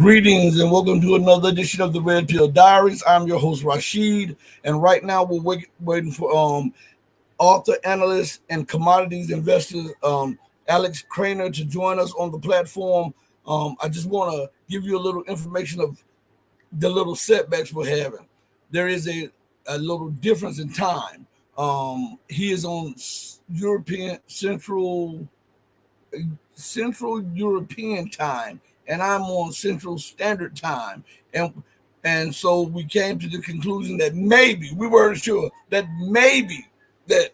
Greetings and welcome to another edition of the Red Pill Diaries. I'm your host Rashid, and right now we're waiting for author, analyst, and commodities investor Alex Krainer to join us on the platform. I just want to give you a little information of the little setbacks we're having. There is a little difference in time. He is on European Central European time, and I'm on Central Standard Time, and so we came to the conclusion that maybe we weren't sure that maybe that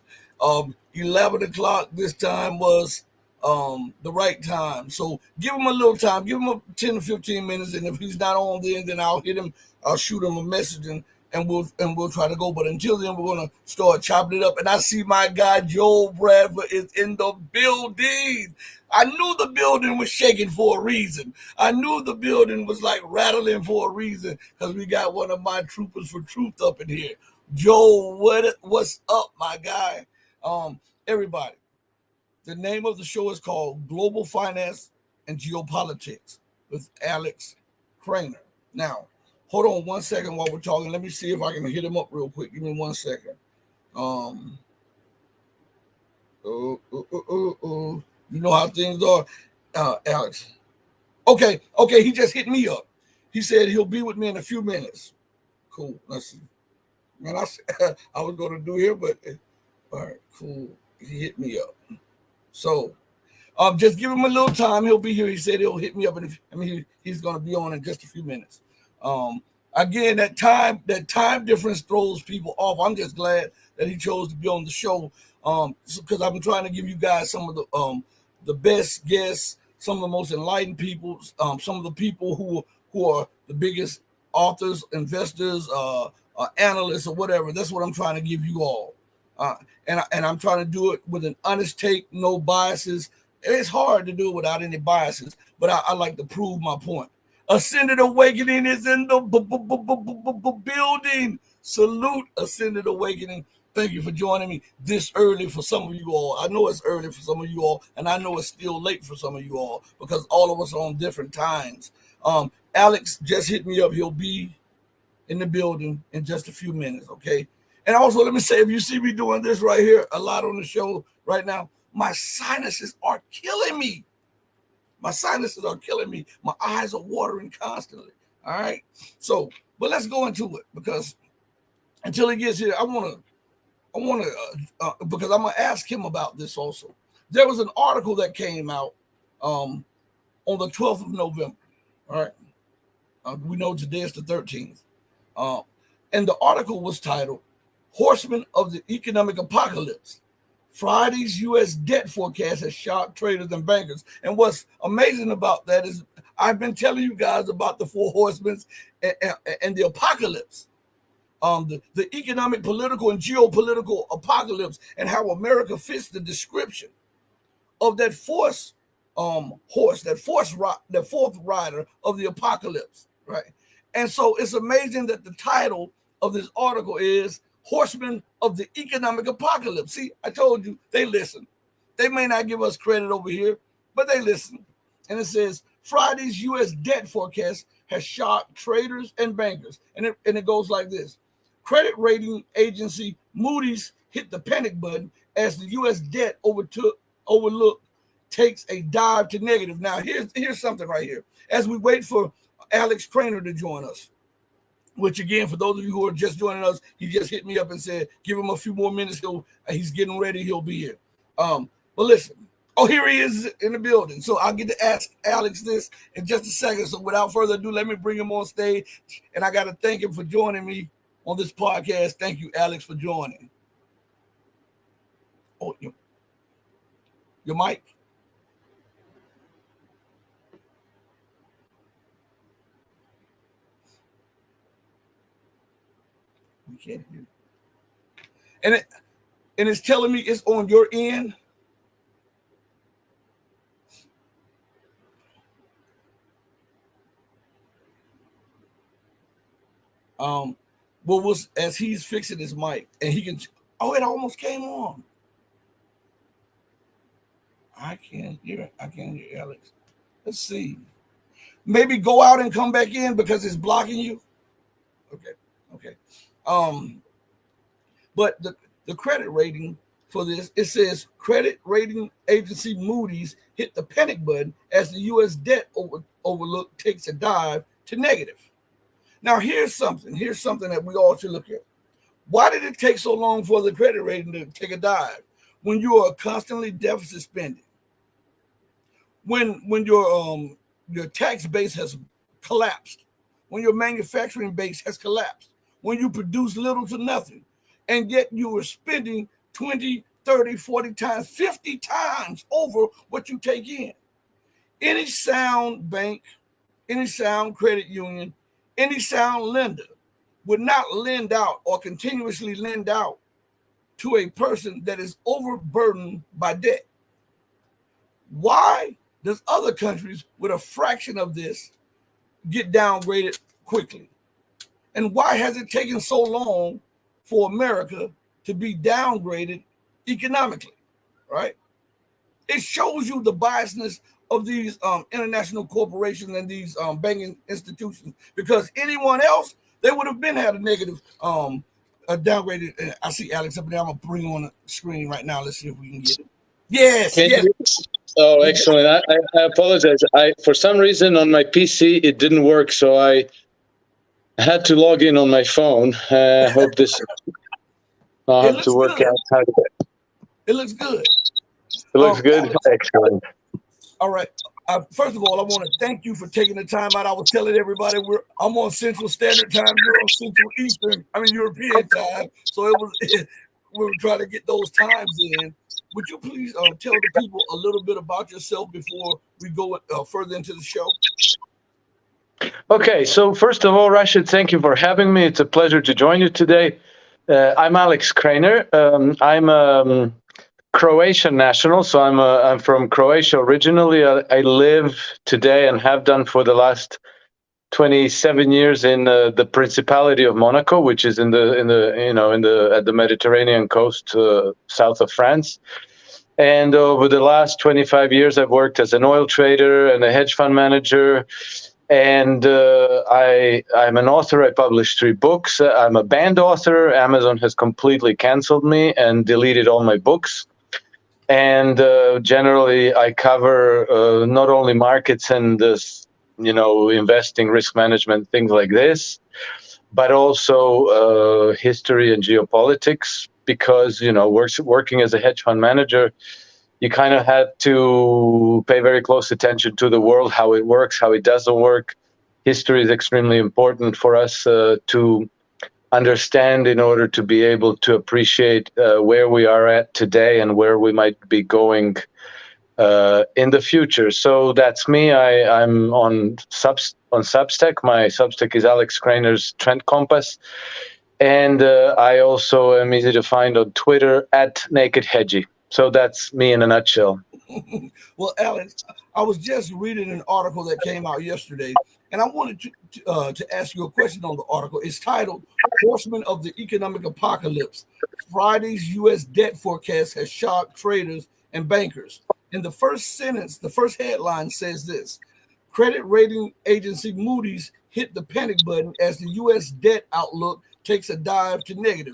11 o'clock this time was the right time. So give him a little time, give him 10 to 15 minutes, and if he's not on then I'll hit him, I'll shoot him a message and we'll try to go. But until then, we're gonna start chopping it up. And I see my guy Joel Bradford is in the building. I knew the building was shaking for a reason. I knew the building was like rattling for a reason because we got one of my troopers for truth up in here. Joel, what's up, my guy? Everybody, the name of the show is called Global Finance and Geopolitics with Alex Krainer. Now, hold on 1 second while we're talking. Let me see if I can hit him up real quick. Give me 1 second. You know how things are, Alex. Okay. He just hit me up. He said he'll be with me in a few minutes. Cool. Let's see. Man, I was going to do here, but all right, cool. He hit me up. So, just give him a little time. He'll be here. He said he'll hit me up, and he's going to be on in just a few minutes. Again, that time difference throws people off. I'm just glad that he chose to be on the show, because I'm trying to give you guys some of the best guests, some of the most enlightened people, some of the people who are the biggest authors, investors, analysts, or whatever. That's what I'm trying to give you all, and I'm trying to do it with an honest take, no biases. It's hard to do it without any biases, but I like to prove my point. Ascended Awakening is in the building. Salute, Ascended Awakening. Thank you for joining me this early for some of you all. I know it's early for some of you all, and I know it's still late for some of you all because all of us are on different times. Alex just hit me up. He'll be in the building in just a few minutes, okay? And also, let me say, if you see me doing this right here a lot on the show right now, my sinuses are killing me. My sinuses are killing me. My eyes are watering constantly. All right. So, but let's go into it because until he gets here, I want to, because I'm gonna ask him about this also. There was an article that came out on the 12th of November. All right. We know today is the 13th, and the article was titled "Horsemen of the Economic Apocalypse." Friday's U.S. debt forecast has shocked traders and bankers. And what's amazing about that is I've been telling you guys about the four horsemen and the apocalypse, the economic, political, and geopolitical apocalypse, and how America fits the description of that fourth horse, that fourth rider of the apocalypse, right? And so it's amazing that the title of this article is Horsemen of the Economic Apocalypse. See, I told you, they listen. They may not give us credit over here, but they listen. And it says, Friday's U.S. debt forecast has shocked traders and bankers. And it goes like this. Credit rating agency Moody's hit the panic button as the U.S. debt overlook takes a dive to negative. Now, here's something right here. As we wait for Alex Krainer to join us, which again, for those of you who are just joining us, he just hit me up and said, give him a few more minutes. He's getting ready. He'll be here. But listen. Oh, here he is in the building. So I'll get to ask Alex this in just a second. So without further ado, let me bring him on stage. And I got to thank him for joining me on this podcast. Thank you, Alex, for joining. Oh, your mic? We can't hear. And it's telling me it's on your end. Well, as he's fixing his mic, and he can. Oh, it almost came on. I can't hear Alex. Let's see. maybe go out and come back in because it's blocking you. Okay. Um, but the credit rating for this, it says credit rating agency Moody's hit the panic button as the U.S. debt overlook takes a dive to negative. Now here's something that we all should look at. Why did it take so long for the credit rating to take a dive when you are constantly deficit spending? When your tax base has collapsed, when your manufacturing base has collapsed, when you produce little to nothing, and yet you are spending 20, 30, 40 times, 50 times over what you take in. Any sound bank, any sound credit union, any sound lender would not lend out or continuously lend out to a person that is overburdened by debt. Why does other countries with a fraction of this get downgraded quickly? And why has it taken so long for America to be downgraded economically, right? It shows you the biasness of these international corporations and these banking institutions, because anyone else, they would have been had a negative a downgraded. I see Alex up there. I'm going to bring on the screen right now. Let's see if we can get it. Yes. Oh, excellent. I apologize. For some reason on my PC, it didn't work, so I had to log in on my phone. I hope this... I'll have to work out how to... It looks good. It looks good? Alex, excellent. All right. First of all, I want to thank you for taking the time out. I was telling everybody I'm on Central Standard Time. You're on Central European time. So we were trying to get those times in. Would you please tell the people a little bit about yourself before we go further into the show? Okay. So first of all, Rashid, thank you for having me. It's a pleasure to join you today. I'm Alex Krainer. I'm a Croatian national, so I'm from Croatia originally. I live today and have done for the last 27 years in the Principality of Monaco, which is at the Mediterranean coast south of France. And over the last 25 years, I've worked as an oil trader and a hedge fund manager. And I'm an author. I published 3 books. I'm a banned author. Amazon has completely canceled me and deleted all my books. And generally, I cover not only markets and investing, risk management, things like this, but also history and geopolitics. Because working as a hedge fund manager, you kind of had to pay very close attention to the world, how it works, how it doesn't work. History is extremely important for us to understand in order to be able to appreciate where we are at today and where we might be going in the future. So that's me. I'm on Substack. My Substack is Alex Krainer's Trend Compass. And I also am easy to find on Twitter at Naked Hedgie. So that's me in a nutshell. Well, Alex, I was just reading an article that came out yesterday, and I wanted to ask you a question on the article. It's titled "Horsemen of the Economic Apocalypse. Friday's U.S. debt forecast has shocked traders and bankers." In the first sentence, the first headline says this: credit rating agency Moody's hit the panic button as the U.S. debt outlook takes a dive to negative.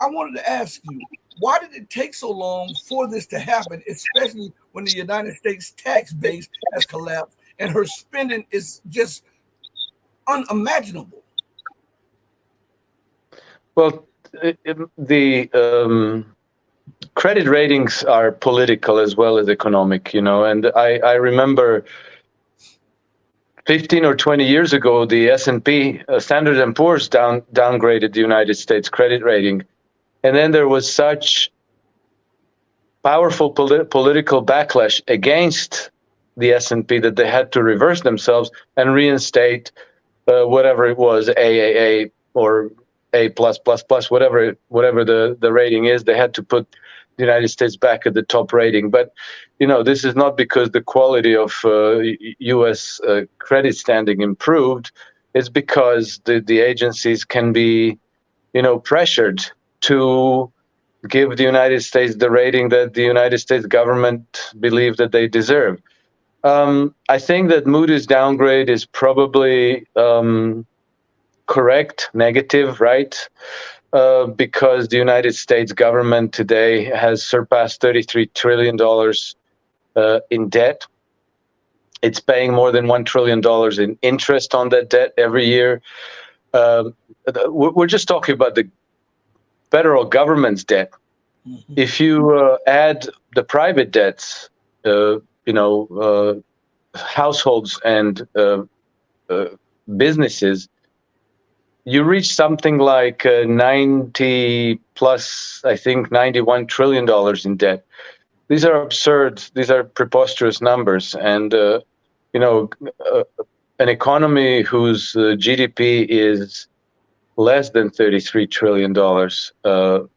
I wanted to ask you, why did it take so long for this to happen, especially when the United States tax base has collapsed and her spending is just unimaginable? Well, the credit ratings are political as well as economic, and I remember 15 or 20 years ago, the S&P, Standard & Poor's, downgraded the United States credit rating. And then there was such powerful political backlash against the S&P that they had to reverse themselves and reinstate whatever it was, AAA or A+++, whatever the rating is. They had to put the United States back at the top rating. But, this is not because the quality of U.S. Credit standing improved. It's because the agencies can be, pressured to give the United States the rating that the United States government believe that they deserve. I think that Moody's downgrade is probably correct, negative, right? Because the United States government today has surpassed $33 trillion in debt. It's paying more than $1 trillion in interest on that debt every year. We're just talking about the federal government's debt. Mhm. If you add the private debts, households and businesses, you reach something like 90 plus, I think, $91 trillion in debt. These are absurd. These are preposterous numbers. And, uh, an economy whose GDP is less than $33 trillion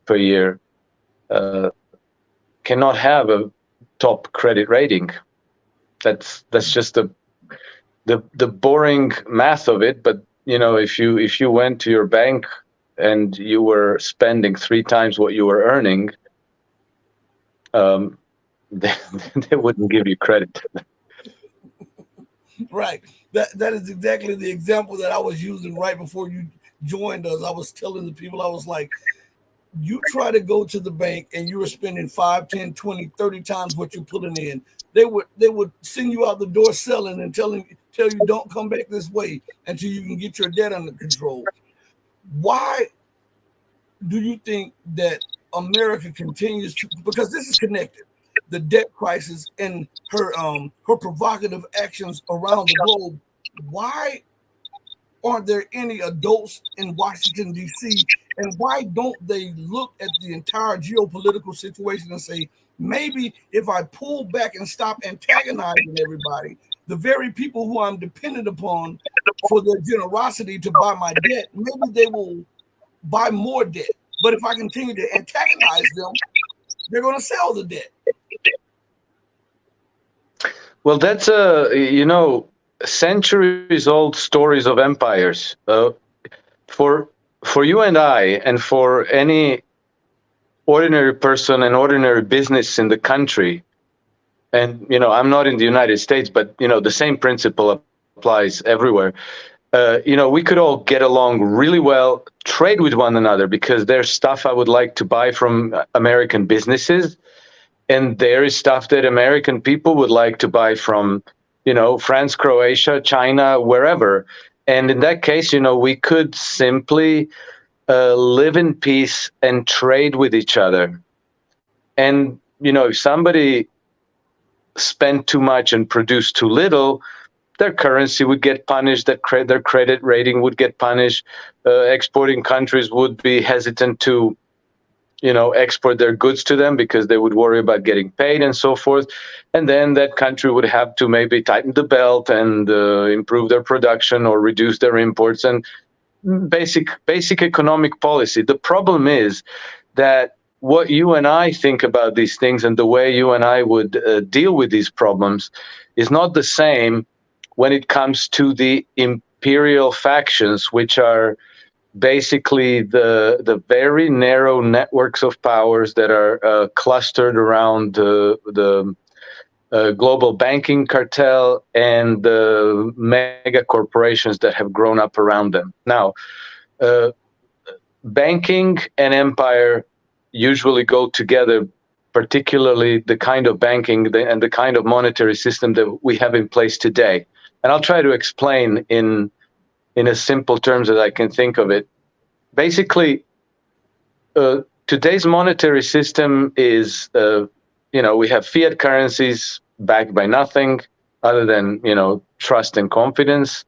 per year cannot have a top credit rating. That's just the boring math of it. But if you went to your bank and you were spending 3 times what you were earning, they, they wouldn't give you credit. Right. That is exactly the example that I was using right before you joined us. I was telling the people, I was like, you try to go to the bank and you were spending 5, 10, 20, 30 times what you're putting in. They would send you out the door selling and tell you don't come back this way until you can get your debt under control. Why do you think that America continues to, because this is connected, the debt crisis and her provocative actions around the globe? Why aren't there any adults in Washington D.C. and why don't they look at the entire geopolitical situation and say, maybe if I pull back and stop antagonizing everybody, the very people who I'm dependent upon for their generosity to buy my debt, maybe they will buy more debt. But if I continue to antagonize them, they're going to sell the debt. Well, that's centuries old stories of empires. For you and I, and for any ordinary person and ordinary business in the country, and I'm not in the United States, but the same principle applies everywhere. We could all get along really well, trade with one another, because there's stuff I would like to buy from American businesses, and there is stuff that American people would like to buy from, France, Croatia, China, wherever. And in that case, we could simply live in peace and trade with each other. And, if somebody spent too much and produced too little, their currency would get punished, their credit rating would get punished, exporting countries would be hesitant to export their goods to them because they would worry about getting paid and so forth. And then that country would have to maybe tighten the belt and improve their production or reduce their imports, and basic economic policy. The problem is that what you and I think about these things and the way you and I would deal with these problems is not the same when it comes to the imperial factions, which are basically the very narrow networks of powers that are clustered around the global banking cartel and the mega corporations that have grown up around them. Now, banking and empire usually go together, particularly the kind of banking and the kind of monetary system that we have in place today. And I'll try to explain in as simple terms as I can think of it. Basically, today's monetary system is, we have fiat currencies backed by nothing other than, trust and confidence.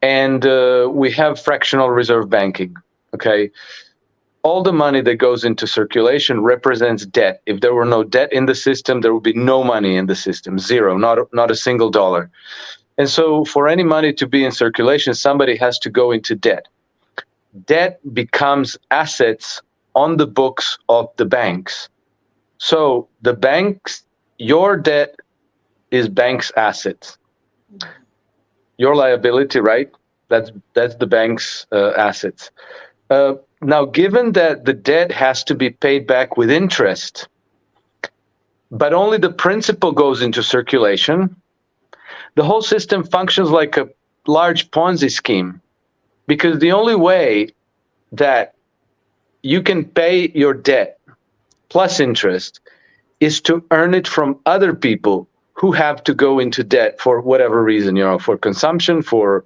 And we have fractional reserve banking, okay? All the money that goes into circulation represents debt. If there were no debt in the system, there would be no money in the system, zero, not a single dollar. And so for any money to be in circulation, somebody has to go into debt. Debt becomes assets on the books of the banks. So the banks, your debt is banks' assets. Your liability, right? That's the bank's assets. Now, given that the debt has to be paid back with interest, but only the principal goes into circulation, The whole system functions like a large Ponzi scheme, because the only way that you can pay your debt plus interest is to earn it from other people who have to go into debt for whatever reason, for consumption, for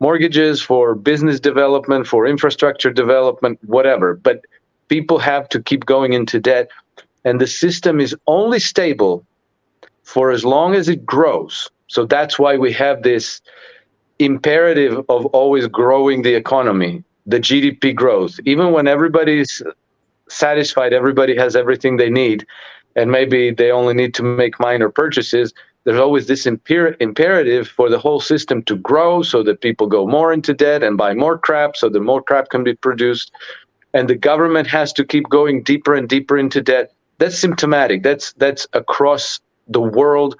mortgages, for business development, for infrastructure development, whatever. But people have to keep going into debt, and the system is only stable for as long as it grows. So that's why we have this imperative of always growing the economy, the GDP growth. Even when everybody's satisfied, everybody has everything they need, and maybe they only need to make minor purchases, there's always this imperative for the whole system to grow so that people go more into debt and buy more crap so that more crap can be produced. And the government has to keep going deeper and deeper into debt. That's symptomatic. That's across the world,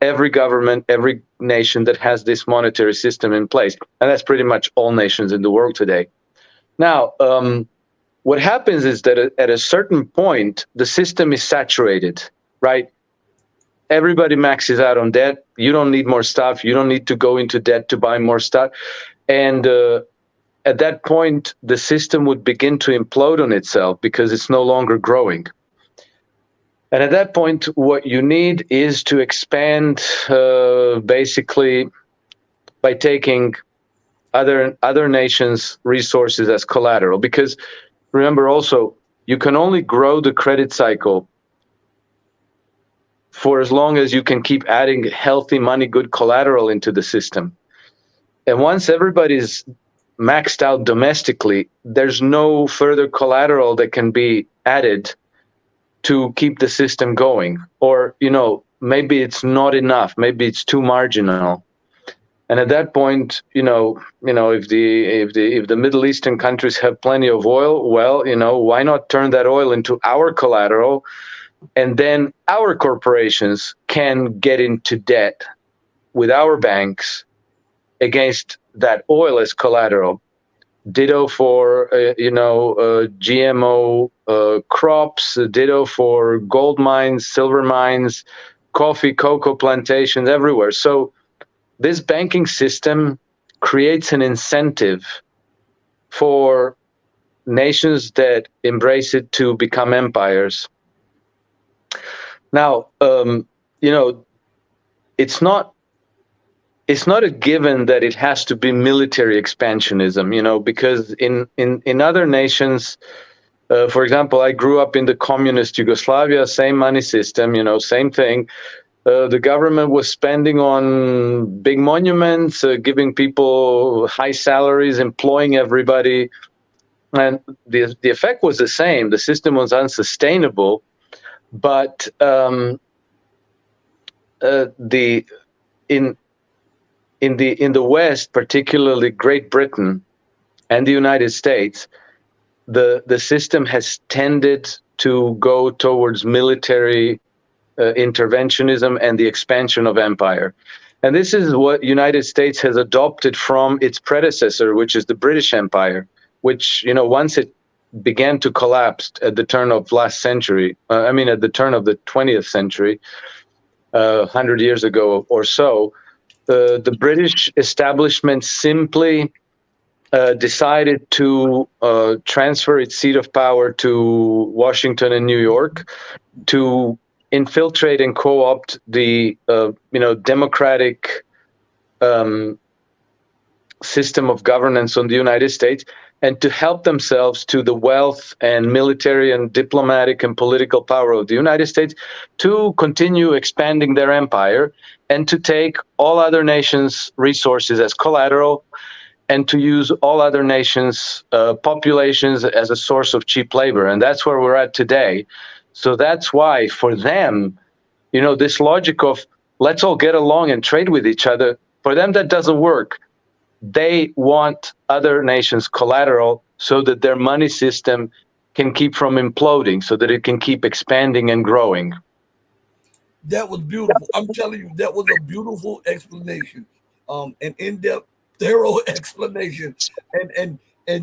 every government, every nation that has this monetary system in place. And that's pretty much all nations in the world today. Now, what happens is that at a certain point, the system is saturated, right? Everybody maxes out on debt. You don't need more stuff. You don't need to go into debt to buy more stuff. And at that point, the system would begin to implode on itself because it's no longer growing. And at that point, what you need is to expand basically by taking other nations' resources as collateral. Because remember also, you can only grow the credit cycle for as long as you can keep adding healthy money, good collateral into the system. And once everybody's maxed out domestically, there's no further collateral that can be added to keep the system going. Or, maybe it's not enough, maybe it's too marginal. And at that point, if the Middle Eastern countries have plenty of oil, well, why not turn that oil into our collateral, and then our corporations can get into debt with our banks against that oil as collateral. Ditto for GMO crops. Ditto for gold mines, silver mines, coffee, cocoa plantations everywhere. So this banking system creates an incentive for nations that embrace it to become empires. Now, it's not a given that it has to be military expansionism, because in other nations, for example, I grew up in the communist Yugoslavia, same money system, same thing. The government was spending on big monuments, giving people high salaries, employing everybody. And the effect was the same. The system was unsustainable, but in the West, particularly Great Britain and the United States, the system has tended to go towards military interventionism and the expansion of empire. And this is what United States has adopted from its predecessor, which is the British Empire, which, once it began to collapse at the turn of last century, at the turn of the 20th century, 100 years ago or so, the British establishment simply decided to transfer its seat of power to Washington and New York to infiltrate and co-opt the democratic system of governance on the United States, and to help themselves to the wealth and military and diplomatic and political power of the United States to continue expanding their empire and to take all other nations' resources as collateral and to use all other nations' populations as a source of cheap labor. And that's where we're at today. So that's why for them, this logic of let's all get along and trade with each other, for them that doesn't work. They want other nations' collateral so that their money system can keep from imploding, so that it can keep expanding and growing. That was beautiful. I'm telling you, that was a beautiful explanation, an in-depth, thorough explanation, and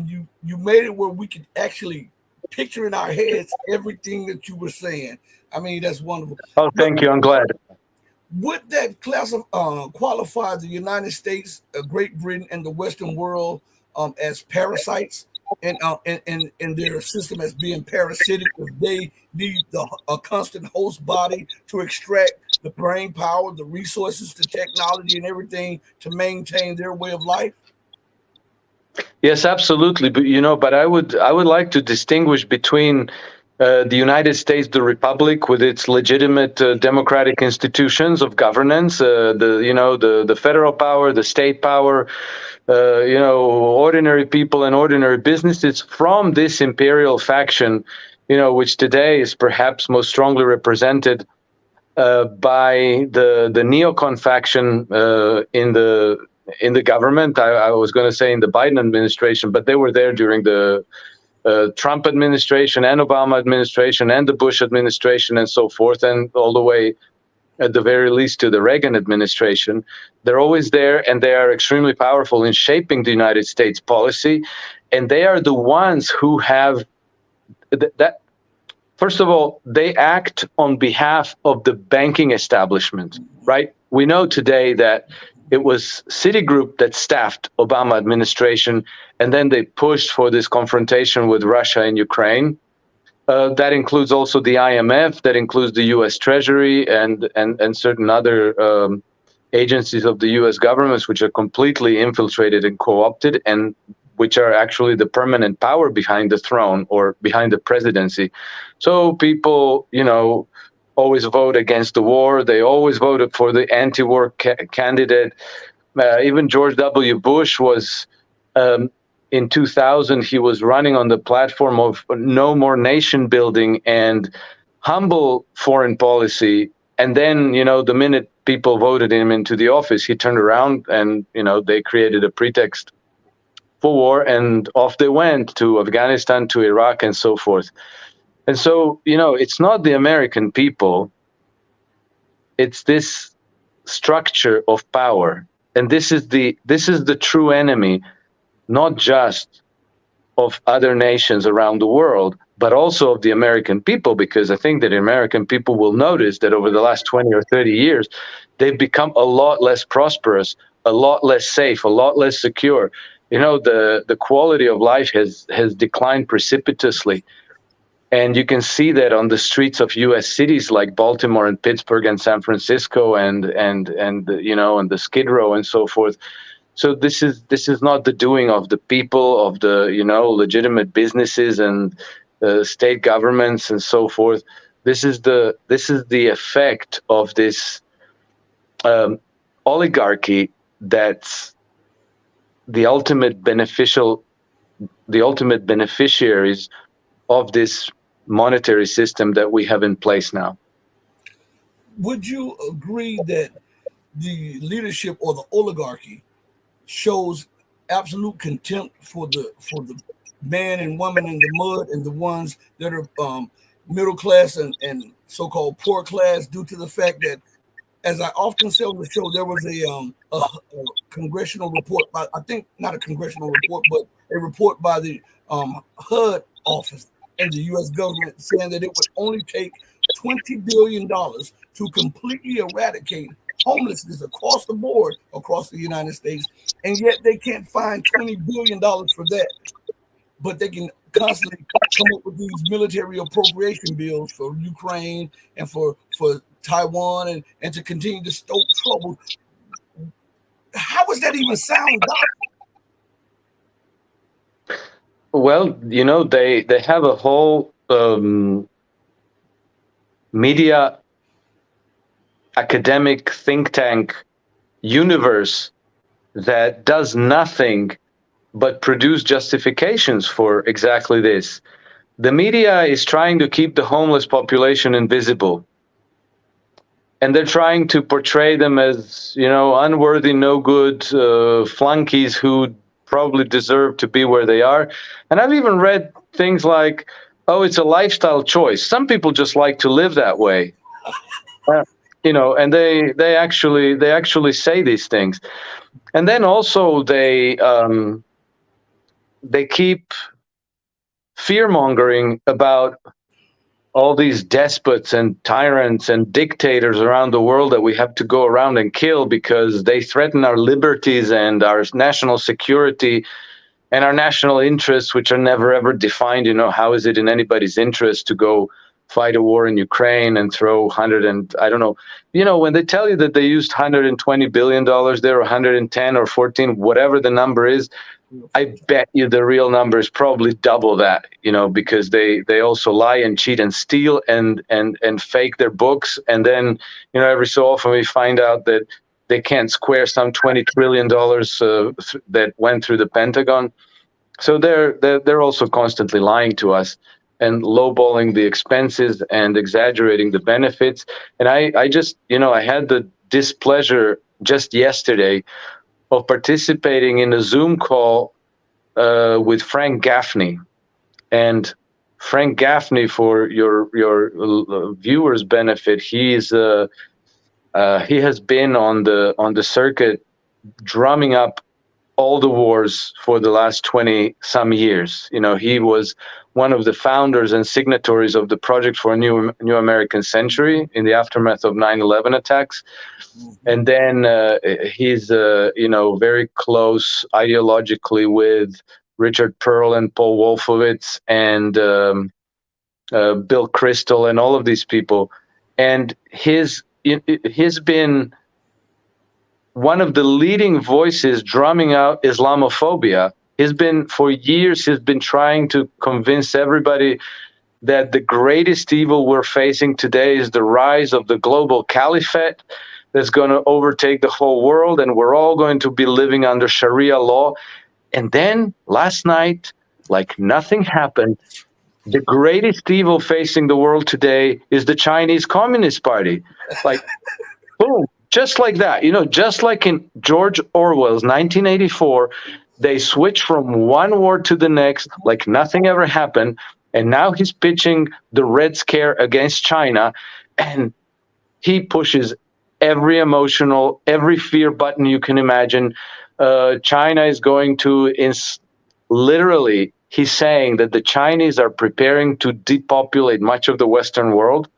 you made it where we could actually picture in our heads everything that you were saying. I mean, that's wonderful. Oh, thank you. I'm glad. Would that qualify the United States, Great Britain, and the Western world as parasites in their system as being parasitic if they need a constant host body to extract the brain power, the resources, the technology, and everything to maintain their way of life? Yes, absolutely. But but I would like to distinguish between the United States, the republic, with its legitimate democratic institutions of governance, the federal power, the state power, ordinary people and ordinary businesses, from this imperial faction, which today is perhaps most strongly represented by the neocon faction in the government. I was going to say in the Biden administration, but they were there during the Trump administration and Obama administration and the Bush administration and so forth, and all the way at the very least to the Reagan administration. They're always there, and they are extremely powerful in shaping the United States policy, and they are the ones who have that. First of all, they act on behalf of the banking establishment, right? We know today that it was Citigroup that staffed Obama administration, and then they pushed for this confrontation with Russia and Ukraine. That includes also the IMF, that includes the U.S. Treasury, and certain other agencies of the U.S. governments, which are completely infiltrated and co-opted, and which are actually the permanent power behind the throne or behind the presidency. So people, always vote against the war. They always voted for the anti-war candidate. Even George W. Bush was, in 2000, he was running on the platform of no more nation building and humble foreign policy. And then, the minute people voted him into the office, he turned around and, they created a pretext for war, and off they went to Afghanistan, to Iraq, and so forth. And so, it's not the American people, it's this structure of power. And this is the true enemy, not just of other nations around the world, but also of the American people, because I think that American people will notice that over the last 20 or 30 years, they've become a lot less prosperous, a lot less safe, a lot less secure. The quality of life has declined precipitously. And you can see that on the streets of U.S. cities like Baltimore and Pittsburgh and San Francisco and the Skid Row and so forth. So this is not the doing of the people, of the legitimate businesses and state governments and so forth. This is the effect of this oligarchy that's the ultimate beneficiaries of this monetary system that we have in place now. Would you agree that the leadership or the oligarchy shows absolute contempt for the man and woman in the mud and the ones that are middle class and so-called poor class, due to the fact that, as I often say on the show, there was a congressional report by, I think not a congressional report, but a report by the HUD office in the U.S. government saying that it would only take $20 billion to completely eradicate homelessness across the board across the United States, and yet they can't find $20 billion for that. But they can constantly come up with these military appropriation bills for Ukraine and for Taiwan, and to continue to stoke trouble. How is that even sound Well, they have a whole media academic think tank universe that does nothing but produce justifications for exactly this. The media is trying to keep the homeless population invisible, and they're trying to portray them as unworthy, no good flunkies who probably deserve to be where they are. And I've even read things like, oh, it's a lifestyle choice, some people just like to live that way. And they actually say these things. And then also they keep fear mongering about all these despots and tyrants and dictators around the world that we have to go around and kill because they threaten our liberties and our national security and our national interests, which are never ever defined. How is it in anybody's interest to go fight a war in Ukraine and throw 100 and I don't know, when they tell you that they used $120 billion there, or 110 or 14, whatever the number is, I bet you the real number is probably double that, because they also lie and cheat and steal and fake their books. And then, every so often we find out that they can't square some $20 trillion that went through the Pentagon. So they're also constantly lying to us and lowballing the expenses and exaggerating the benefits. And I just, I had the displeasure just yesterday of participating in a Zoom call with Frank Gaffney. And Frank Gaffney, for your viewers' benefit, he has been on the circuit drumming up all the wars for the last 20 some years. He was one of the founders and signatories of the Project for a New American Century in the aftermath of 9/11 attacks. And then he's very close ideologically with Richard Pearl and Paul Wolfowitz and Bill Kristol and all of these people. And he's been one of the leading voices drumming out Islamophobia. For years, he's been trying to convince everybody that the greatest evil we're facing today is the rise of the global caliphate that's going to overtake the whole world, and we're all going to be living under Sharia law. And then last night, like nothing happened, the greatest evil facing the world today is the Chinese Communist Party. Like, boom, just like that. Just like in George Orwell's 1984, they switch from one war to the next like nothing ever happened. And now he's pitching the Red Scare against China, and he pushes every emotional, every fear button you can imagine. China is going to, literally, he's saying that the Chinese are preparing to depopulate much of the Western world,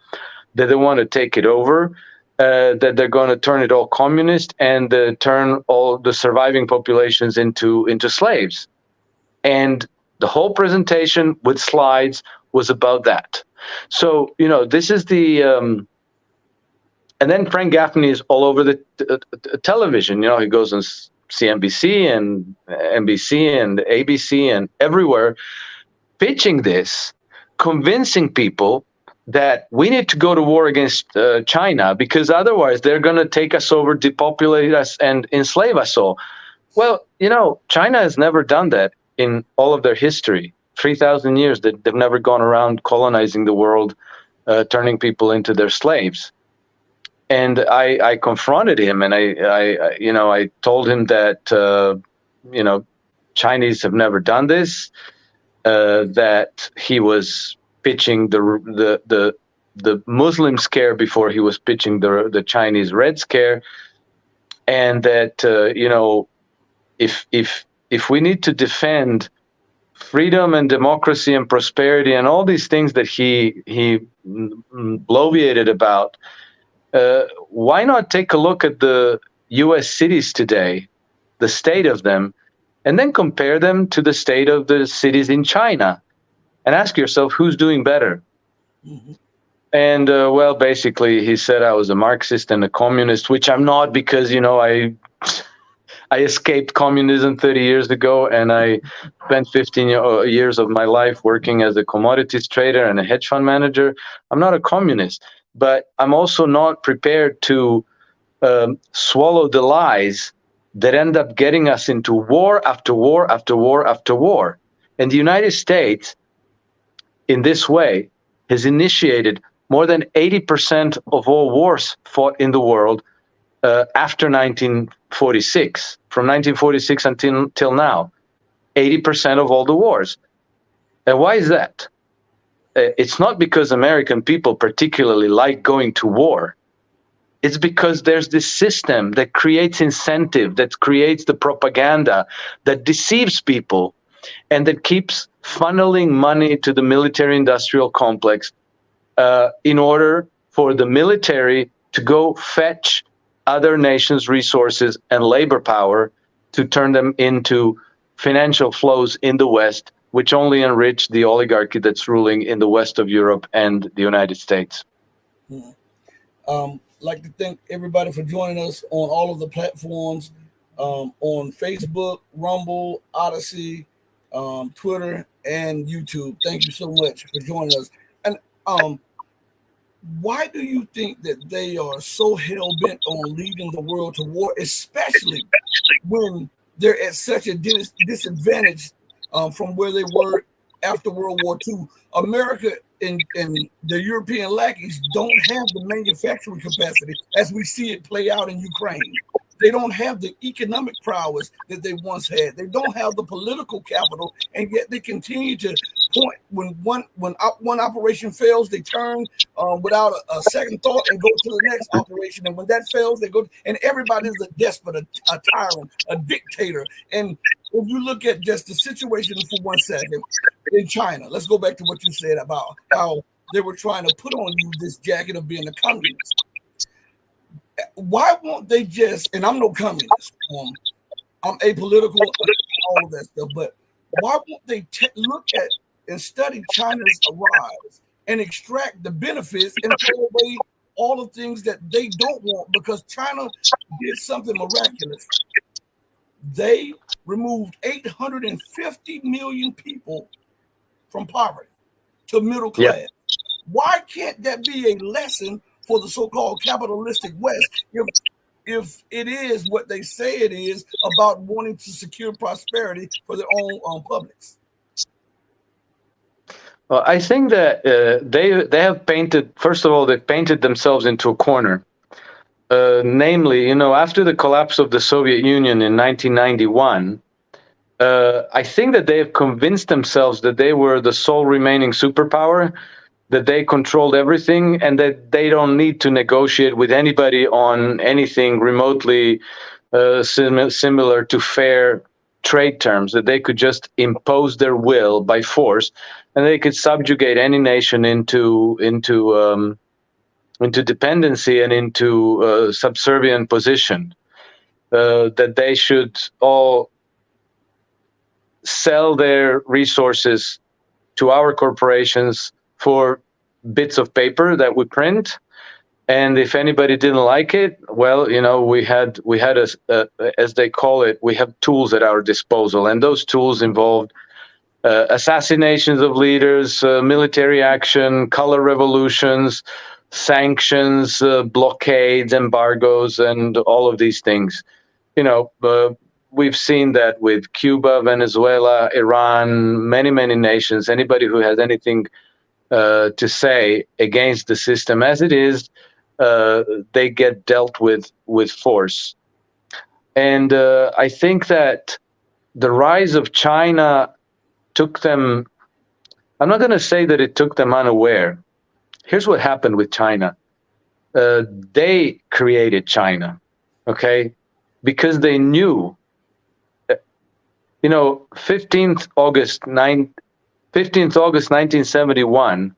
that they want to take it over, that they're going to turn it all communist and turn all the surviving populations into slaves. And the whole presentation with slides was about that. So, this is the... and then Frank Gaffney is all over the television. He goes on CNBC and NBC and ABC and everywhere, pitching this, convincing people that we need to go to war against China because otherwise they're going to take us over, depopulate us, and enslave us all. Well, China has never done that in all of their history. 3,000 years that they've never gone around colonizing the world, turning people into their slaves. And I confronted him, and I told him that Chinese have never done this, that he was pitching the Muslim scare before he was pitching the Chinese Red Scare, and that if we need to defend freedom and democracy and prosperity and all these things that he bloviated about, why not take a look at the U.S. cities today, the state of them, and then compare them to the state of the cities in China, and ask yourself who's doing better. Mm-hmm. And basically, he said I was a Marxist and a communist, which I'm not, because I escaped communism 30 years ago, and I spent 15 years of my life working as a commodities trader and a hedge fund manager. I'm not a communist, but I'm also not prepared to swallow the lies that end up getting us into war after war after war after war. And the United States, in this way, has initiated more than 80% of all wars fought in the world after 1946, from 1946 until now, 80% of all the wars. And why is that? It's not because American people particularly like going to war. It's because there's this system that creates incentive, that creates the propaganda, that deceives people, and that keeps funneling money to the military-industrial complex in order for the military to go fetch other nations' resources and labor power to turn them into financial flows in the West, which only enrich the oligarchy that's ruling in the west of Europe and the United States. Mhm. Like to thank everybody for joining us on all of the platforms, on Facebook, Rumble, Odyssey, Twitter, and YouTube. Thank you so much for joining us. And why do you think that they are so hell bent on leading the world to war, especially when they're at such a disadvantage from where they were after World War II? America and the European lackeys don't have the manufacturing capacity as we see it play out in Ukraine. They don't have the economic prowess that they once had. They don't have the political capital, and yet they continue to point when one operation fails, they turn without a second thought and go to the next operation. And when that fails, they go. And everybody is a despot, a tyrant, a dictator. And if you look at just the situation for 1 second in China, let's go back to what you said about how they were trying to put on you this jacket of being a communist. Why won't they just, and I'm no communist, I'm apolitical, all of that stuff, but why won't they look at and study China's rise and extract the benefits and throw away all the things that they don't want? Because China did something miraculous. They removed 850 million people from poverty to middle class. Yeah. Why can't that be a lesson for the so-called capitalistic West if it is what they say it is about wanting to secure prosperity for their own publics? Well, I think that they have painted. First of all, they painted themselves into a corner. Namely, after the collapse of the Soviet Union in 1991, I think that they have convinced themselves that they were the sole remaining superpower, that they controlled everything, and that they don't need to negotiate with anybody on anything remotely similar to fair trade terms, that they could just impose their will by force, and they could subjugate any nation into dependency and into subservient position. That they should all sell their resources to our corporations for bits of paper that we print, and if anybody didn't like it, well, we had as they call it, we have tools at our disposal, and those tools involved assassinations of leaders, military action, color revolutions, sanctions, blockades, embargoes, and all of these things. We've seen that with Cuba, Venezuela, Iran, many, many nations. Anybody who has anything to say against the system as it is, they get dealt with force. And I think that the rise of China took them, I'm not going to say that it took them unaware. Here's what happened with China. They created China, okay? Because they knew, 15th August 1971,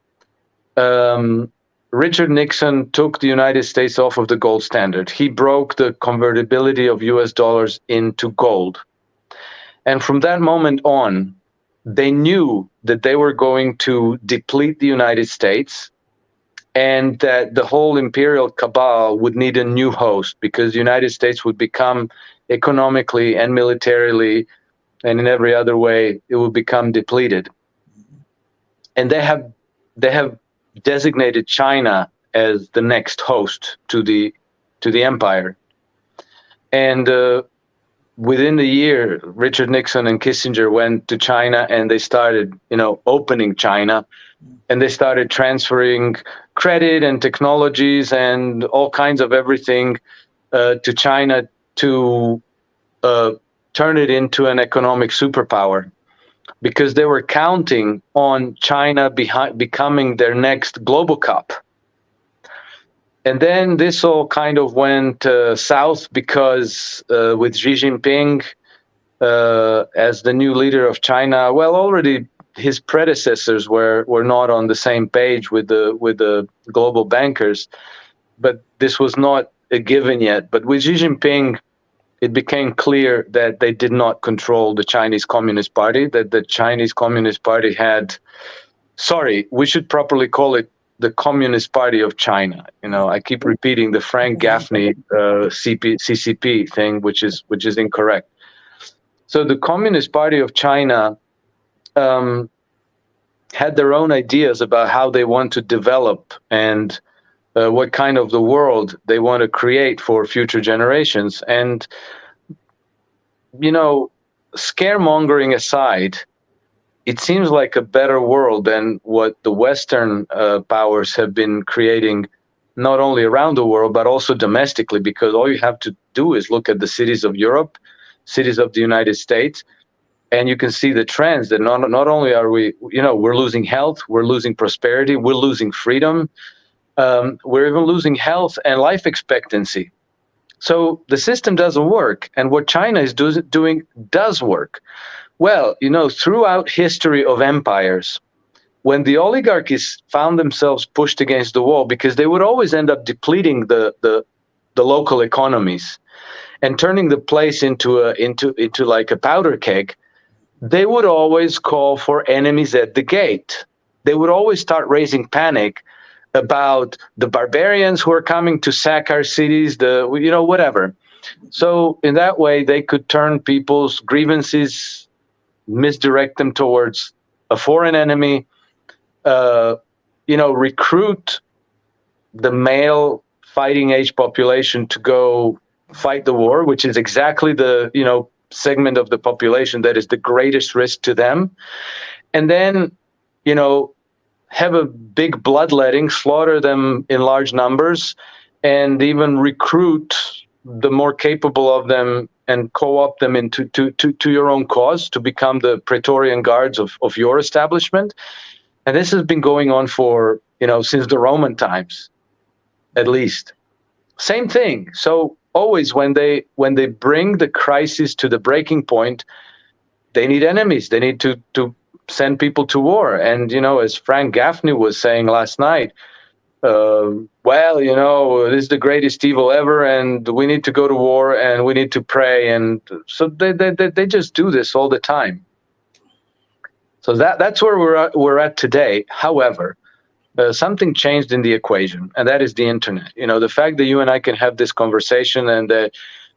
Richard Nixon took the United States off of the gold standard. He broke the convertibility of US dollars into gold. And from that moment on, they knew that they were going to deplete the United States and that the whole imperial cabal would need a new host because the United States would become economically and militarily and in every other way, it would become depleted. And they have designated China as the next host to the empire. And within the year, Richard Nixon and Kissinger went to China and they started, opening China, and they started transferring credit and technologies and all kinds of everything to China to turn it into an economic superpower, because they were counting on China becoming their next global cup. And then this all kind of went south because with Xi Jinping as the new leader of China, well, already his predecessors were not on the same page with the global bankers, but this was not a given yet. But with Xi Jinping, it became clear that they did not control the Chinese Communist Party, that the Chinese Communist Party had, sorry, we should properly call it the Communist Party of China. I keep repeating the Frank Gaffney CCP thing, which is incorrect. So the Communist Party of China had their own ideas about how they want to develop and what kind of the world they want to create for future generations. And, scaremongering aside, it seems like a better world than what the Western powers have been creating, not only around the world, but also domestically, because all you have to do is look at the cities of Europe, cities of the United States, and you can see the trends that not only are we're losing health, we're losing prosperity, we're losing freedom, we're even losing health and life expectancy. So the system doesn't work. And what China is doing does work. Well, throughout history of empires, when the oligarchies found themselves pushed against the wall, because they would always end up depleting the local economies and turning the place into like a powder keg, they would always call for enemies at the gate. They would always start raising panic about the barbarians who are coming to sack our cities, whatever. So in that way, they could turn people's grievances, misdirect them towards a foreign enemy, recruit the male fighting age population to go fight the war, which is exactly the, segment of the population that is the greatest risk to them. And then, have a big bloodletting, slaughter them in large numbers, and even recruit the more capable of them and co-opt them into to your own cause to become the Praetorian guards of your establishment. And this has been going on for, since the Roman times, at least. Same thing. So always when they bring the crisis to the breaking point, they need enemies. They need to send people to war. And, as Frank Gaffney was saying last night, this is the greatest evil ever, and we need to go to war, and we need to pray. And so they just do this all the time. So that's where we're at today. However, something changed in the equation, and that is the internet. The fact that you and I can have this conversation, and that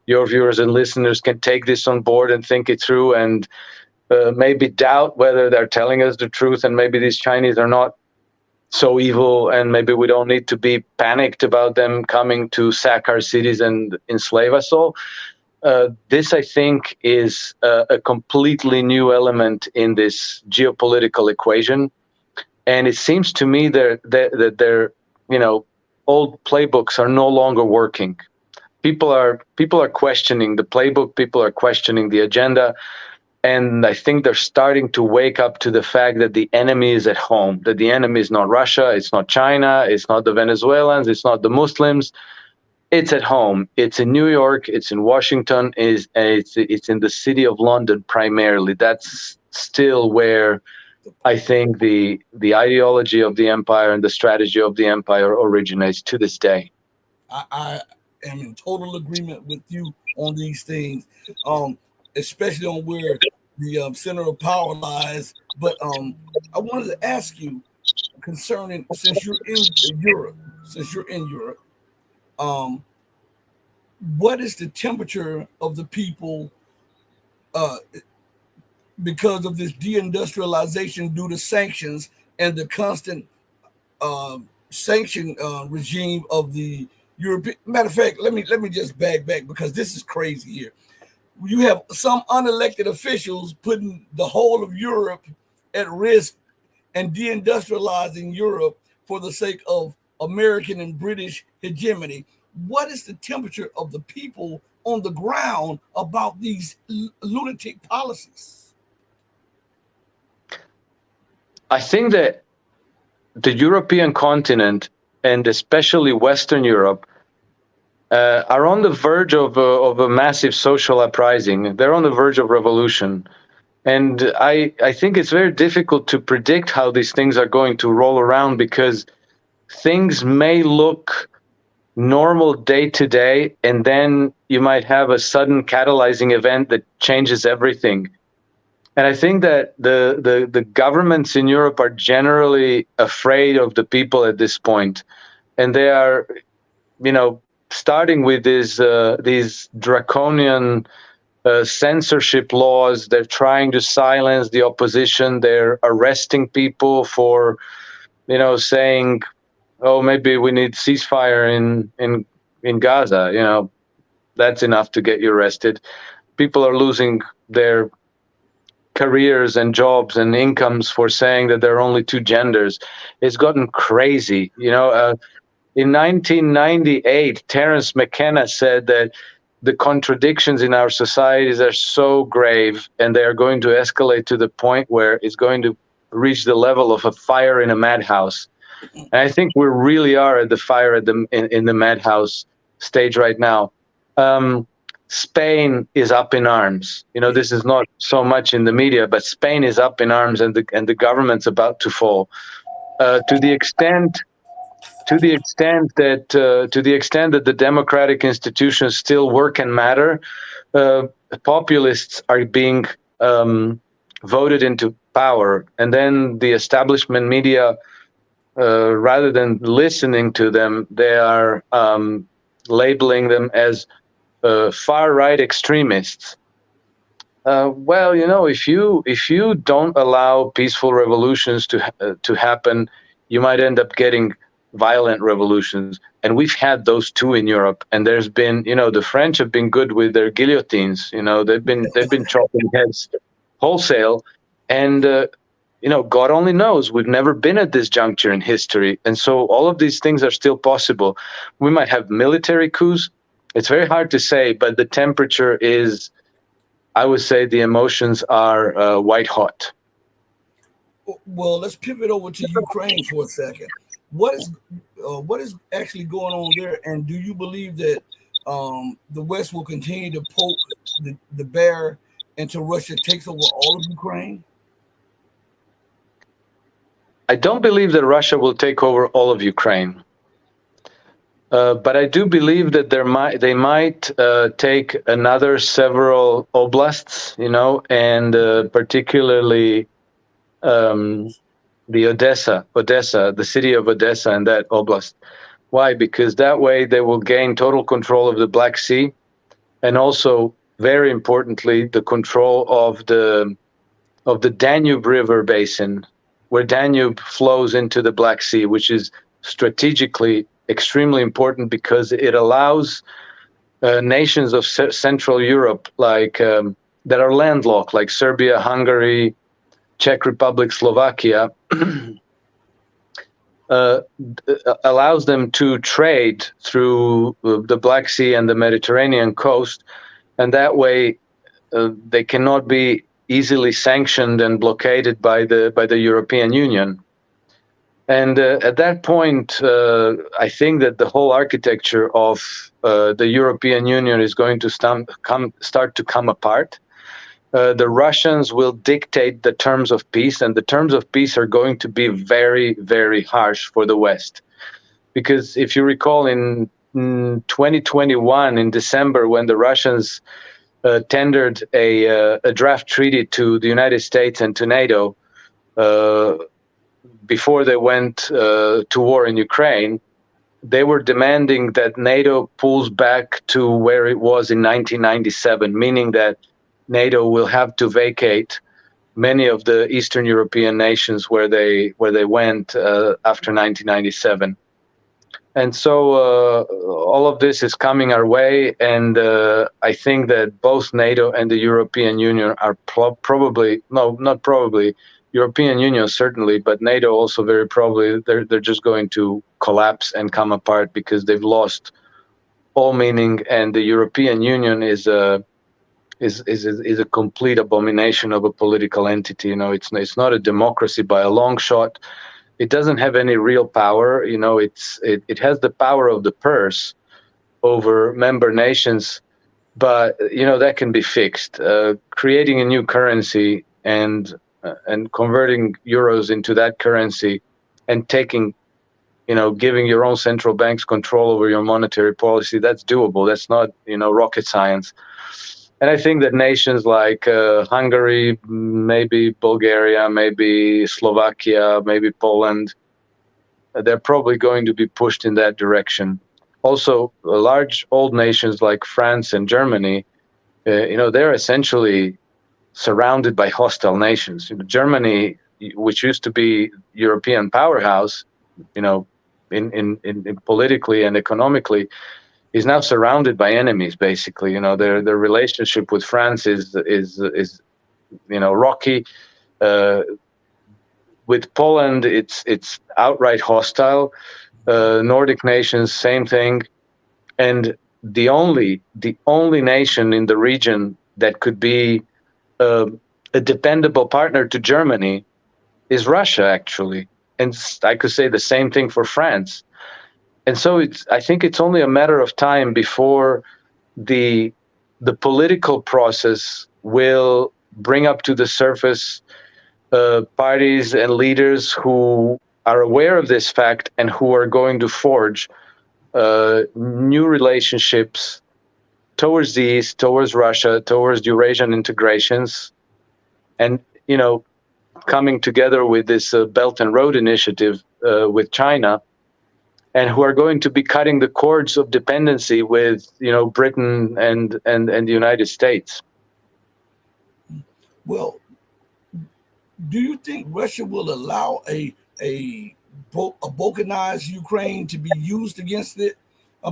your viewers and listeners can take this on board and think it through, and maybe doubt whether they're telling us the truth, and maybe these Chinese are not so evil, and maybe we don't need to be panicked about them coming to sack our cities and enslave us all. This, I think, is a completely new element in this geopolitical equation. And it seems to me that their old playbooks are no longer working. People are questioning the playbook. People are questioning the agenda. And I think they're starting to wake up to the fact that the enemy is at home, that the enemy is not Russia, it's not China, it's not the Venezuelans, it's not the Muslims. It's at home. It's in New York, it's in Washington, it's in the city of London primarily. That's still where I think the ideology of the empire and the strategy of the empire originates to this day. I am in total agreement with you on these things, especially on where the center of power lies. But I wanted to ask you concerning, since you're in Europe, what is the temperature of the people because of this deindustrialization due to sanctions and the constant sanction regime of the European? Matter of fact, let me just back because this is crazy here. You have some unelected officials putting the whole of Europe at risk and deindustrializing Europe for the sake of American and British hegemony. What is the temperature of the people on the ground about these lunatic policies? I think that the European continent, and especially Western Europe, are on the verge of a massive social uprising. They're on the verge of revolution. And I think it's very difficult to predict how these things are going to roll around, because things may look normal day to day, and then you might have a sudden catalyzing event that changes everything. And I think that the governments in Europe are generally afraid of the people at this point, and they are, starting with these draconian censorship laws. They're trying to silence the opposition. They're arresting people for, saying, "Oh, maybe we need ceasefire in Gaza." That's enough to get you arrested. People are losing their careers and jobs and incomes for saying that there are only two genders. It's gotten crazy. In 1998, Terence McKenna said that the contradictions in our societies are so grave, and they are going to escalate to the point where it's going to reach the level of a fire in a madhouse. And I think we really are at the fire in the madhouse stage right now. Spain is up in arms. This is not so much in the media, but Spain is up in arms, and the government's about to fall. To the extent that the democratic institutions still work and matter, populists are being voted into power, and then the establishment media, rather than listening to them, they are labeling them as far-right extremists. Well, if you don't allow peaceful revolutions to happen, you might end up getting violent revolutions. And we've had those too in Europe. And there's been, the French have been good with their guillotines. They've been chopping heads wholesale. And God only knows, we've never been at this juncture in history. And so all of these things are still possible. We might have military coups. It's very hard to say, but the temperature is, I would say, the emotions are white hot. Well, let's pivot over to Ukraine for a second. What is actually going on there, and do you believe that the West will continue to poke the bear until Russia takes over all of Ukraine? I don't believe that Russia will take over all of Ukraine. But I do believe that they might take another several oblasts, and particularly the Odessa, the city of Odessa, and that oblast. Why? Because that way they will gain total control of the Black Sea, and also, very importantly, the control of the Danube River basin, where Danube flows into the Black Sea, which is strategically extremely important because it allows nations of Central Europe, like that are landlocked, like Serbia, Hungary, Czech Republic, Slovakia, allows them to trade through the Black Sea and the Mediterranean coast, and that way they cannot be easily sanctioned and blockaded by the European Union. And at that point, I think that the whole architecture of the European Union is going to start to come apart. The Russians will dictate the terms of peace, and the terms of peace are going to be very, very harsh for the West. Because if you recall, in 2021, in December, when the Russians tendered a draft treaty to the United States and to NATO, before they went to war in Ukraine, they were demanding that NATO pulls back to where it was in 1997, meaning that NATO will have to vacate many of the Eastern European nations where they went after 1997. And so all of this is coming our way, and I think that both NATO and the European Union are European Union certainly, but NATO also very probably, they're just going to collapse and come apart because they've lost all meaning, and the European Union is a complete abomination of a political entity. It's not a democracy by a long shot. It doesn't have any real power. It has the power of the purse over member nations, but that can be fixed. Creating a new currency and converting euros into that currency and taking, giving your own central banks control over your monetary policy, that's doable. That's not, rocket science. And I think that nations like Hungary, maybe Bulgaria, maybe Slovakia, maybe Poland, they're probably going to be pushed in that direction. Also, large old nations like France and Germany, they're essentially surrounded by hostile nations. Germany, which used to be European powerhouse, in politically and economically, is now surrounded by enemies. Basically, their relationship with France is rocky. With Poland, it's outright hostile. Nordic nations, same thing. And the only nation in the region that could be a dependable partner to Germany is Russia, actually. And I could say the same thing for France. And so I think it's only a matter of time before the political process will bring up to the surface parties and leaders who are aware of this fact and who are going to forge new relationships towards the East, towards Russia, towards Eurasian integrations, and coming together with this Belt and Road Initiative with China, and who are going to be cutting the cords of dependency with Britain and the United States. Well, do you think Russia will allow a balkanized Ukraine to be used against it?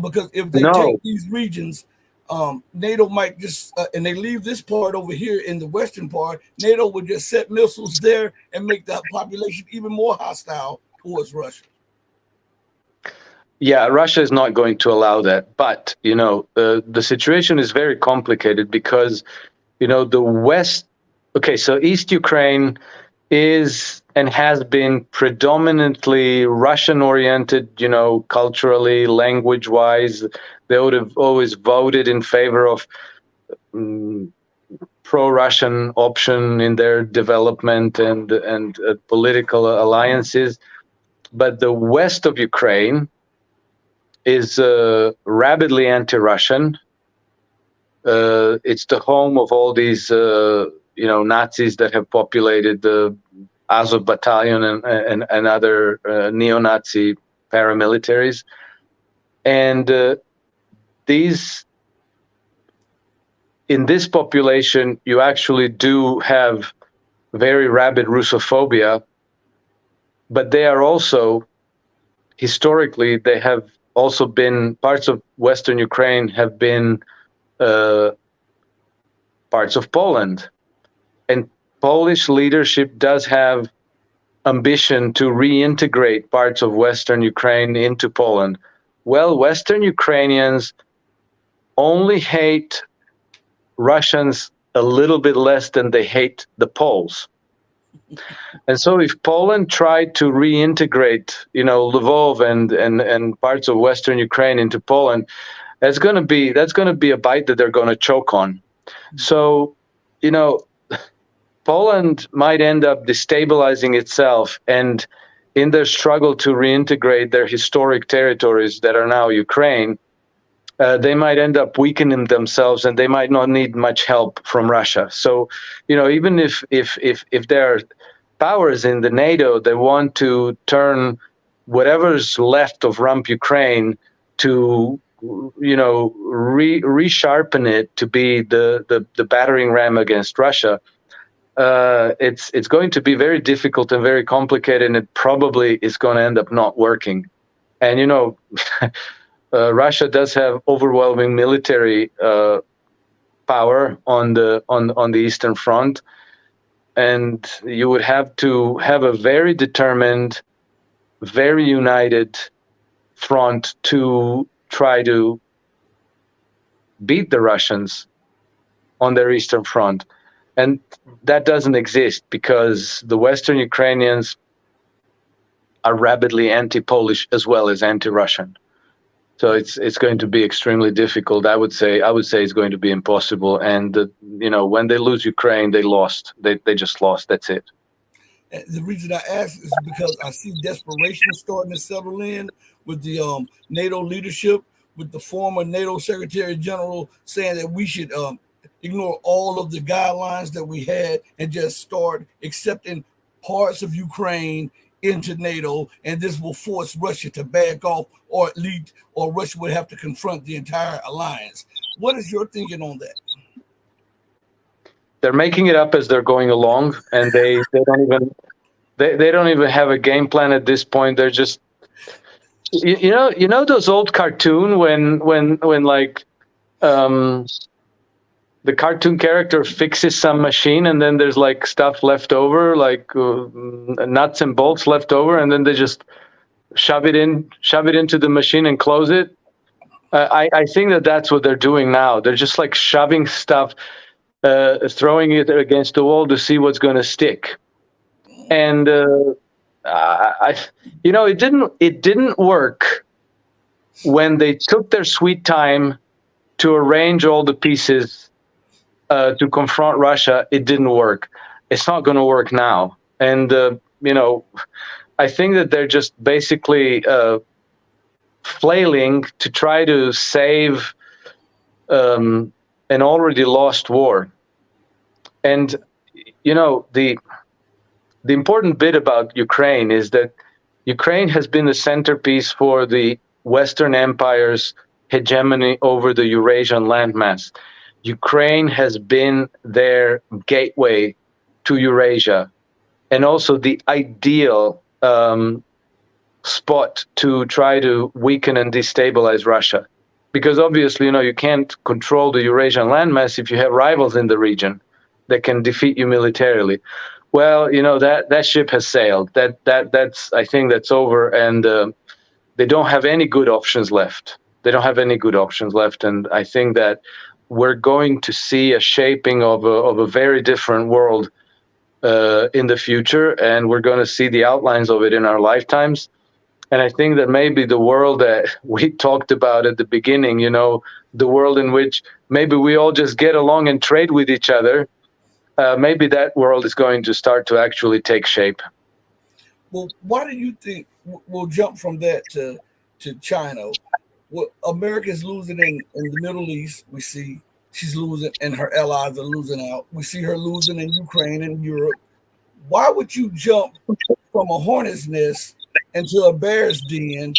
Because if they take these regions, NATO might just, and they leave this part over here in the western part, NATO would just set missiles there and make the population even more hostile towards Russia. Yeah, Russia is not going to allow that. But, the situation is very complicated because, the West, okay, so East Ukraine is and has been predominantly Russian-oriented, culturally, language-wise. They would have always voted in favor of pro-Russian option in their development and political alliances. But the west of Ukraine is rabidly anti-Russian. It's the home of all these, Nazis that have populated the Azov Battalion and other neo-Nazi paramilitaries. And in this population, you actually do have very rabid Russophobia, but they are also, historically, they have also been, parts of Western Ukraine have been parts of Poland. And Polish leadership does have ambition to reintegrate parts of Western Ukraine into Poland. Well, Western Ukrainians only hate Russians a little bit less than they hate the Poles. And so if Poland tried to reintegrate, Lvov and parts of Western Ukraine into Poland, that's going to be a bite that they're going to choke on. So, Poland might end up destabilizing itself, and in their struggle to reintegrate their historic territories that are now Ukraine, they might end up weakening themselves, and they might not need much help from Russia. So, even if there are powers in the NATO that want to turn whatever's left of rump Ukraine to, resharpen it to be the battering ram against Russia, it's going to be very difficult and very complicated, and it probably is going to end up not working. And Russia does have overwhelming military power on the Eastern Front, and you would have to have a very determined, very united front to try to beat the Russians on their Eastern Front. And that doesn't exist because the Western Ukrainians are rabidly anti-Polish as well as anti-Russian. So it's going to be extremely difficult. I would say it's going to be impossible. And when they lose Ukraine, they lost. They just lost. That's it. And the reason I ask is because I see desperation starting to settle in with the NATO leadership, with the former NATO Secretary General saying that we should ignore all of the guidelines that we had and just start accepting parts of Ukraine into NATO, and this will force Russia to back off, or at least, or Russia would have to confront the entire alliance. What is your thinking on that? They're making it up as they're going along, and they don't even have a game plan at this point. They're just those old cartoon when like the cartoon character fixes some machine and then there's like stuff left over, like nuts and bolts left over, and then they just shove it into the machine and close it. I think that's what they're doing now. They're just like shoving stuff, throwing it against the wall to see what's going to stick. And it didn't work when they took their sweet time to arrange all the pieces to confront Russia. It didn't work. It's not going to work now. And I think that they're just basically flailing to try to save an already lost war. And the important bit about Ukraine is that Ukraine has been the centerpiece for the Western Empire's hegemony over the Eurasian landmass. Ukraine has been their gateway to Eurasia, and also the ideal spot to try to weaken and destabilize Russia. Because obviously, you can't control the Eurasian landmass if you have rivals in the region that can defeat you militarily. Well, that ship has sailed. I think that's over, and they don't have any good options left. And I think that we're going to see a shaping of a very different world in the future, and we're going to see the outlines of it in our lifetimes. And I think that maybe the world that we talked about at the beginning, the world in which maybe we all just get along and trade with each other, maybe that world is going to start to actually take shape. Well, why do you think we'll jump from that to China? Well, America's losing in the Middle East. We see she's losing, and her allies are losing out. We see her losing in Ukraine and Europe. Why would you jump from a hornet's nest into a bear's den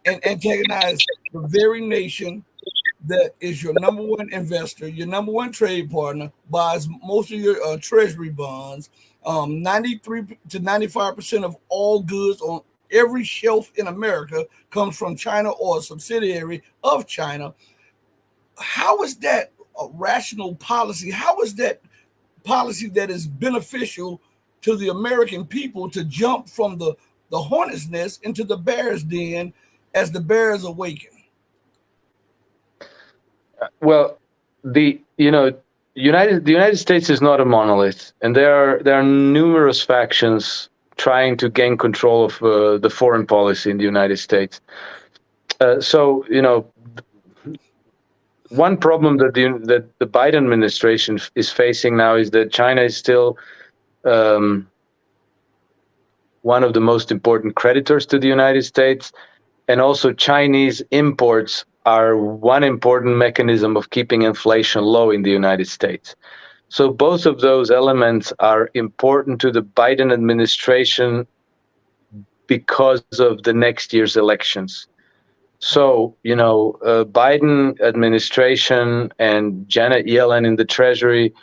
and antagonize the very nation that is your number one investor, your number one trade partner, buys most of your treasury bonds? 93 to 95% of all goods on every shelf in America comes from China or a subsidiary of China. How is that a rational policy? How is that policy that is beneficial to the American people to jump from the hornet's nest into the bear's den as the bears awaken? Well, the United States is not a monolith, and there are numerous factions trying to gain control of the foreign policy in the United States. So one problem that the Biden administration is facing now is that China is still one of the most important creditors to the United States, and also Chinese imports are one important mechanism of keeping inflation low in the United States. So both of those elements are important to the Biden administration because of the next year's elections. So, Biden administration and Janet Yellen in the Treasury,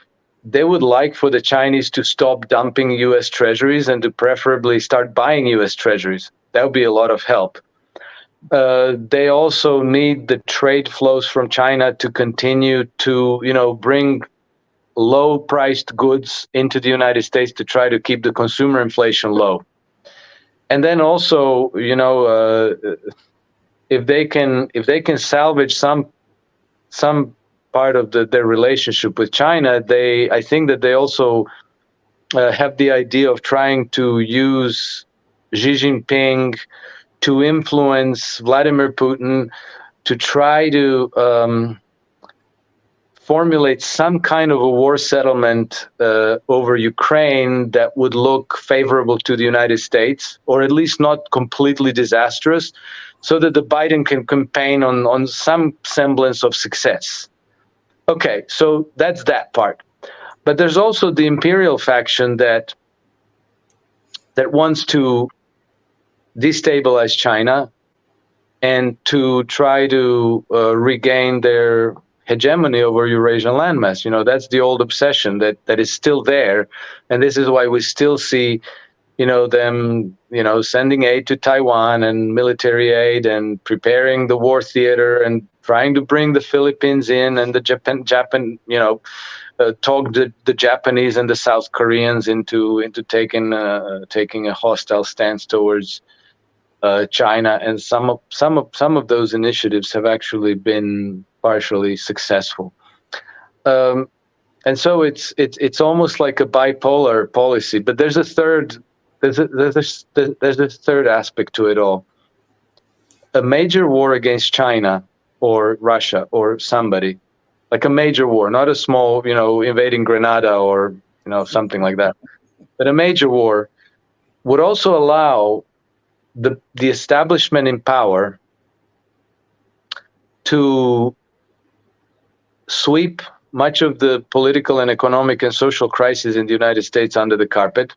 they would like for the Chinese to stop dumping U.S. treasuries and to preferably start buying U.S. treasuries. That would be a lot of help. They also need the trade flows from China to continue to, bring low-priced goods into the United States to try to keep the consumer inflation low. And then also, if they can salvage some part of their relationship with China, I think that they also have the idea of trying to use Xi Jinping to influence Vladimir Putin to try to formulate some kind of a war settlement over Ukraine that would look favorable to the United States, or at least not completely disastrous, so that the Biden can campaign on some semblance of success. Okay, so that's that part. But there's also the imperial faction that wants to destabilize China and to try to regain their hegemony over Eurasian landmass. You know, that's the old obsession that is still there, and this is why we still see, you know, them, you know, sending aid to Taiwan and military aid and preparing the war theater and trying to bring the Philippines in and the Japan, you know, talk the Japanese and the South Koreans into taking a hostile stance towards China, and some of those initiatives have actually been partially successful. And so it's almost like a bipolar policy. But there's a third aspect to it all. A major war against China or Russia or somebody, like a major war, not a small, you know, invading Grenada or, you know, something like that, but a major war would also allow the establishment in power to sweep much of the political and economic and social crisis in the United States under the carpet,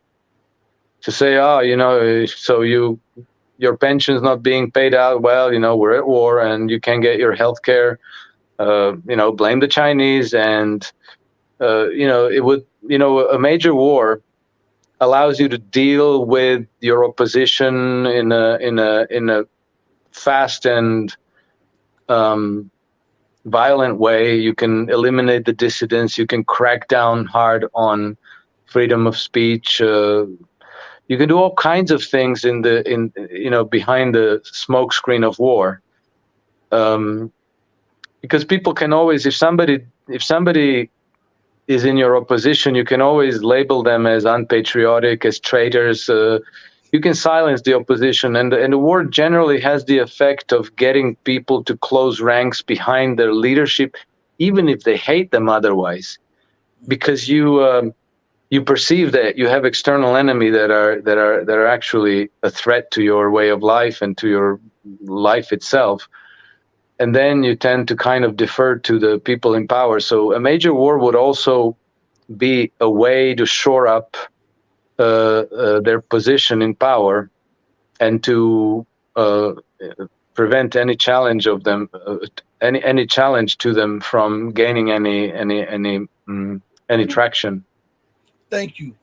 to say, oh, you know, so your pension's not being paid out, well, you know, we're at war and you can't get your health care, you know, blame the Chinese. And you know, it would, you know, a major war allows you to deal with your opposition in a fast and violent way. You can eliminate the dissidents. You can crack down hard on freedom of speech. You can do all kinds of things in you know, behind the smoke screen of war. Because people can always, if somebody is in your opposition, you can always label them as unpatriotic, as traitors. You can silence the opposition, and the war generally has the effect of getting people to close ranks behind their leadership, even if they hate them otherwise, because you perceive that you have external enemy that are actually a threat to your way of life and to your life itself, and then you tend to kind of defer to the people in power. So a major war would also be a way to shore up their position in power and to prevent any challenge of them, any challenge to them from gaining any traction. Thank you,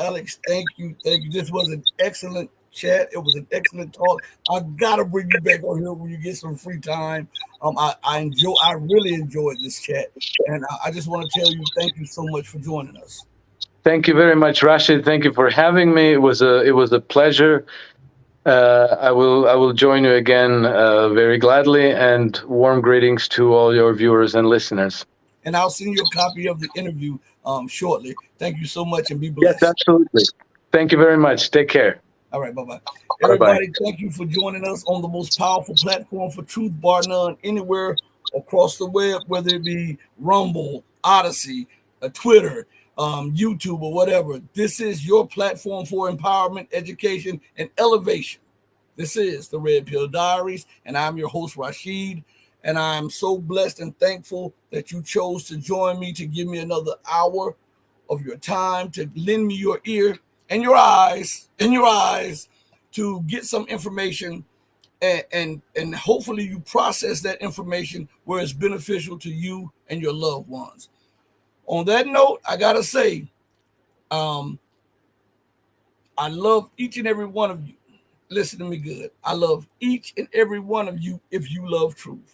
Alex. Thank you. This was an excellent chat. It was an excellent talk. I gotta bring you back on here when you get some free time. I really enjoyed this chat, and I just want to tell you thank you so much for joining us. Thank you very much, Rashid. Thank you for having me. It was a pleasure. I will join you again very gladly, and warm greetings to all your viewers and listeners. And I'll send you a copy of the interview shortly. Thank you so much, and be blessed. Yes, absolutely. Thank you very much. Take care. All right, bye-bye. Everybody, thank you for joining us on the most powerful platform for truth, bar none, anywhere across the web, whether it be Rumble, Odyssey, Twitter, YouTube, or whatever. This is your platform for empowerment, education, and elevation. This is the Red Pill Diaries, and I'm your host, Rashid. And I'm so blessed and thankful that you chose to join me, to give me another hour of your time, to lend me your ear and your eyes, to get some information, and hopefully you process that information where it's beneficial to you and your loved ones. On that note, I gotta say, I love each and every one of you. Listen to me good. I love each and every one of you if you love truth.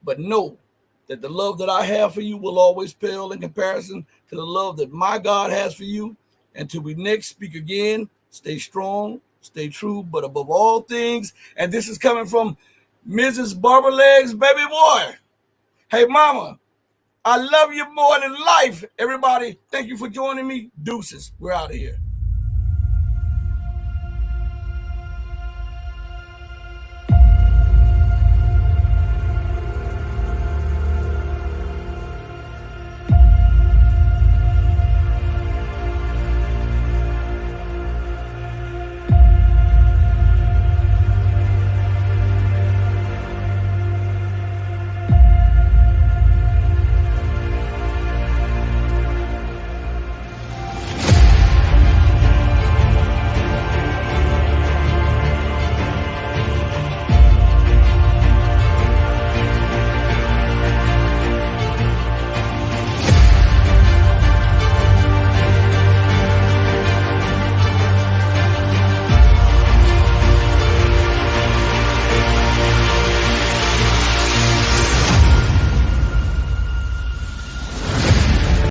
But know that the love that I have for you will always pale in comparison to the love that my God has for you. Until we next speak again, stay strong, stay true, but above all things, and this is coming from Mrs. Barber Legs, baby boy. Hey, mama, I love you more than life. Everybody, thank you for joining me. Deuces. We're out of here.